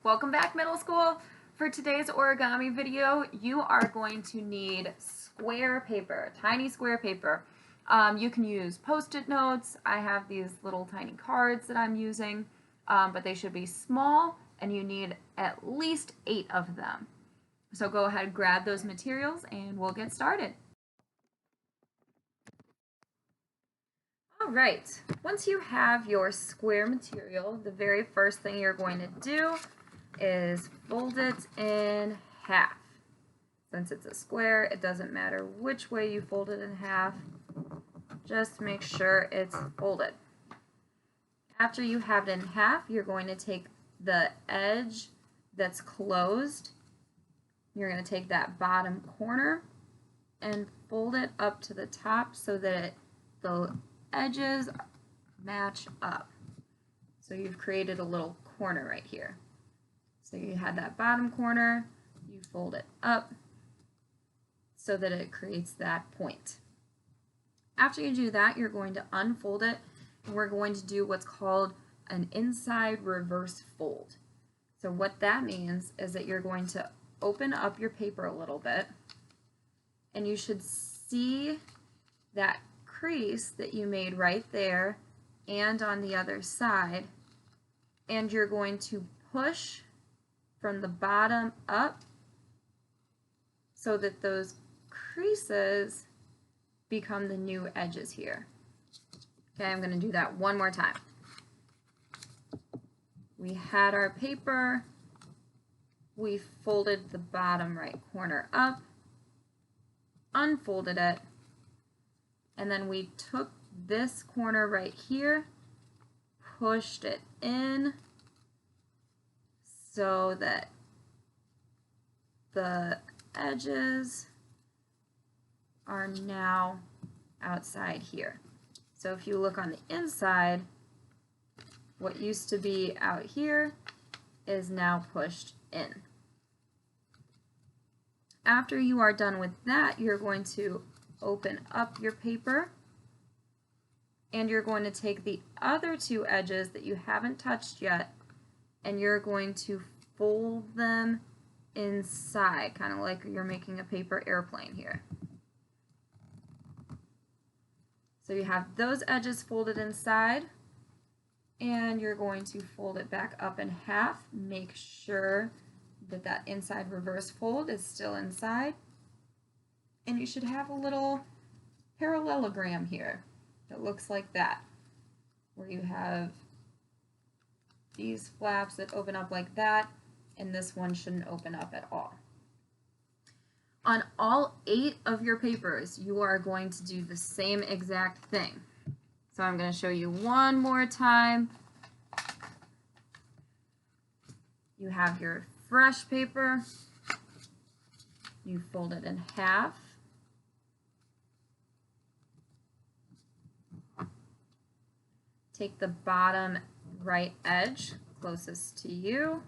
Welcome back, middle school. For today's origami video, you are going to need square paper, tiny square paper. You can use Post-it notes. I have these little tiny cards that I'm using, but they should be small, and you need at least 8 of them. So go ahead, grab those materials, and we'll get started. All right, once you have your square material, the very first thing you're going to do is fold it in half. Since it's a square, it doesn't matter which way you fold it in half, just make sure it's folded. After you have it in half, you're going to take the edge that's closed, you're going to take that bottom corner and fold it up to the top so that the edges match up. So you've created a little corner right here. So you had that bottom corner, you fold it up so that it creates that point. After you do that, you're going to unfold it, and we're going to do what's called an inside reverse fold. So what that means is that you're going to open up your paper a little bit, and you should see that crease that you made right there and on the other side, and you're going to push from the bottom up so that those creases become the new edges here. Okay, I'm going to do that one more time. We had our paper, we folded the bottom right corner up, unfolded it, and then we took this corner right here, pushed it in so that the edges are now outside here. So if you look on the inside, what used to be out here is now pushed in. After you are done with that, you're going to open up your paper, and you're going to take the other 2 edges that you haven't touched yet, and you're going to fold them inside, kind of like you're making a paper airplane here. So you have those edges folded inside, and you're going to fold it back up in half. Make sure that that inside reverse fold is still inside. And you should have a little parallelogram here that looks like that, where you have these flaps that open up like that, and this one shouldn't open up at all. On all 8 of your papers, you are going to do the same exact thing. So I'm going to show you one more time. You have your fresh paper, you fold it in half, take the bottom right edge closest to you,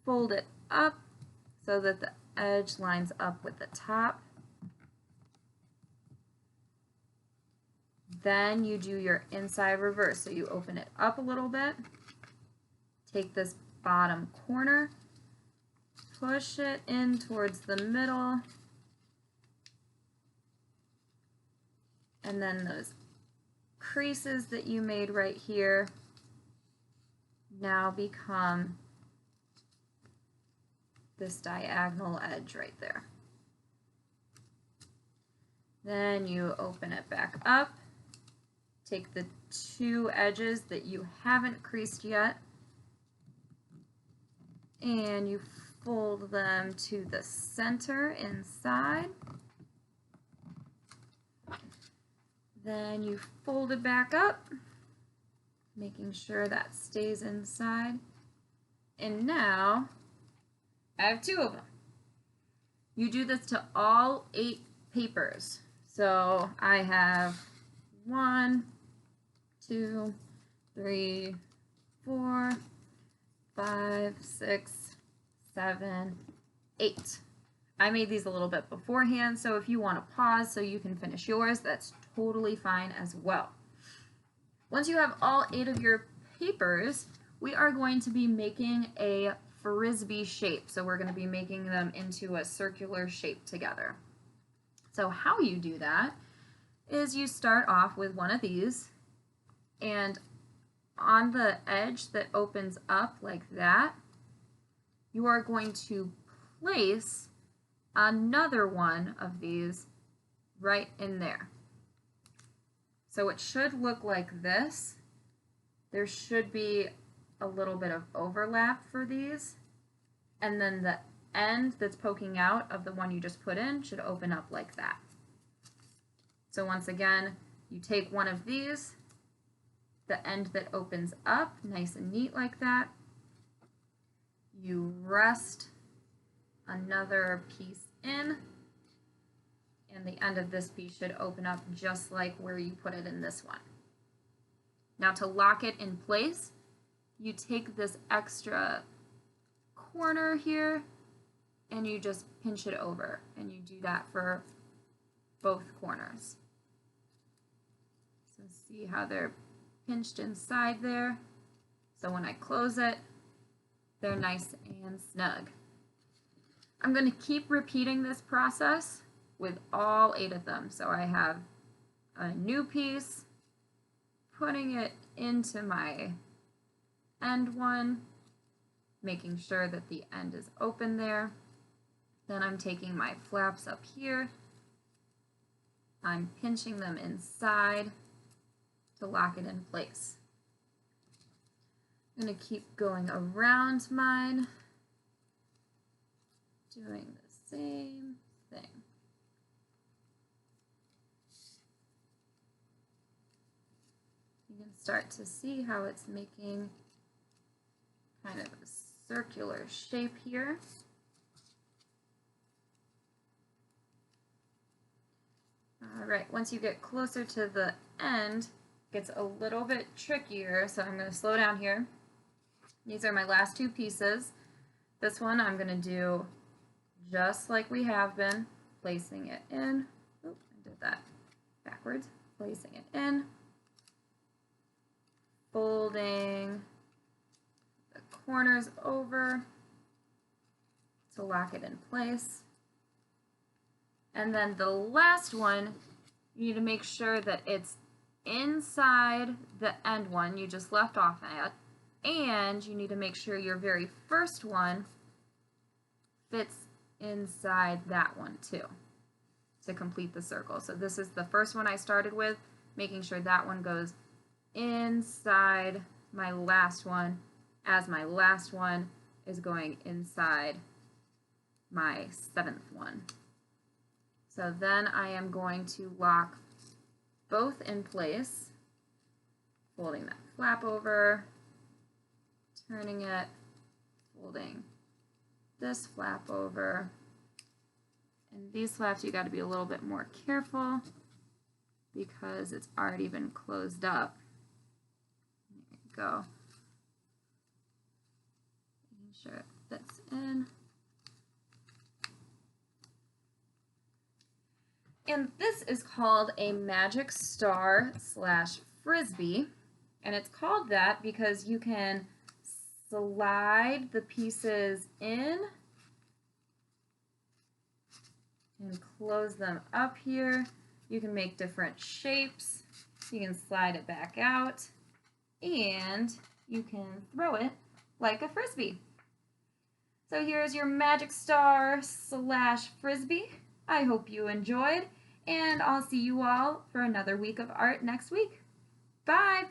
fold it up so that the edge lines up with the top. Then you do your inside reverse. So you open it up a little bit, take this bottom corner, push it in towards the middle, and then those creases that you made right here now become this diagonal edge right there. Then you open it back up, take the 2 edges that you haven't creased yet, and you fold them to the center inside. Then you fold it back up, making sure that stays inside. And now I have 2 of them. You do this to all 8 papers. So I have 1, 2, 3, 4, 5, 6, 7, 8. I made these a little bit beforehand, so if you want to pause so you can finish yours, that's totally fine as well. Once you have all 8 of your papers, we are going to be making a frisbee shape. So we're going to be making them into a circular shape together. So how you do that is you start off with one of these, and on the edge that opens up like that, you are going to place another one of these right in there. So it should look like this. There should be a little bit of overlap for these, and then the end that's poking out of the one you just put in should open up like that. So once again, you take one of these, the end that opens up, nice and neat like that. You rest another piece in, and the end of this piece should open up just like where you put it in this one. Now to lock it in place, you take this extra corner here and you just pinch it over, and you do that for both corners. So see how they're pinched inside there? So when I close it, they're nice and snug. I'm going to keep repeating this process with all 8 of them. So I have a new piece, putting it into my end one, making sure that the end is open there. Then I'm taking my flaps up here, I'm pinching them inside to lock it in place. I'm going to keep going around mine, doing the same thing. You can start to see how it's making kind of a circular shape here. All right, once you get closer to the end, it gets a little bit trickier, so I'm going to slow down here. These are my last 2 pieces. This one I'm going to do just like we have been, placing it in. Oop, I did that backwards. Placing it in, folding the corners over to lock it in place. And then the last one, you need to make sure that it's inside the end one you just left off at, and you need to make sure your very first one fits inside that one too to complete the circle. So this is the first one I started with, making sure that one goes inside my last one, as my last one is going inside my 7th one. So then I am going to lock both in place, folding that flap over, turning it, folding this flap over. And these flaps you got to be a little bit more careful because it's already been closed up. There you go. Making sure it fits in. And this is called a magic star / frisbee, and it's called that because you can slide the pieces in and close them up here. You can make different shapes. You can slide it back out, and you can throw it like a frisbee. So here's your magic star / frisbee. I hope you enjoyed, and I'll see you all for another week of art next week. Bye!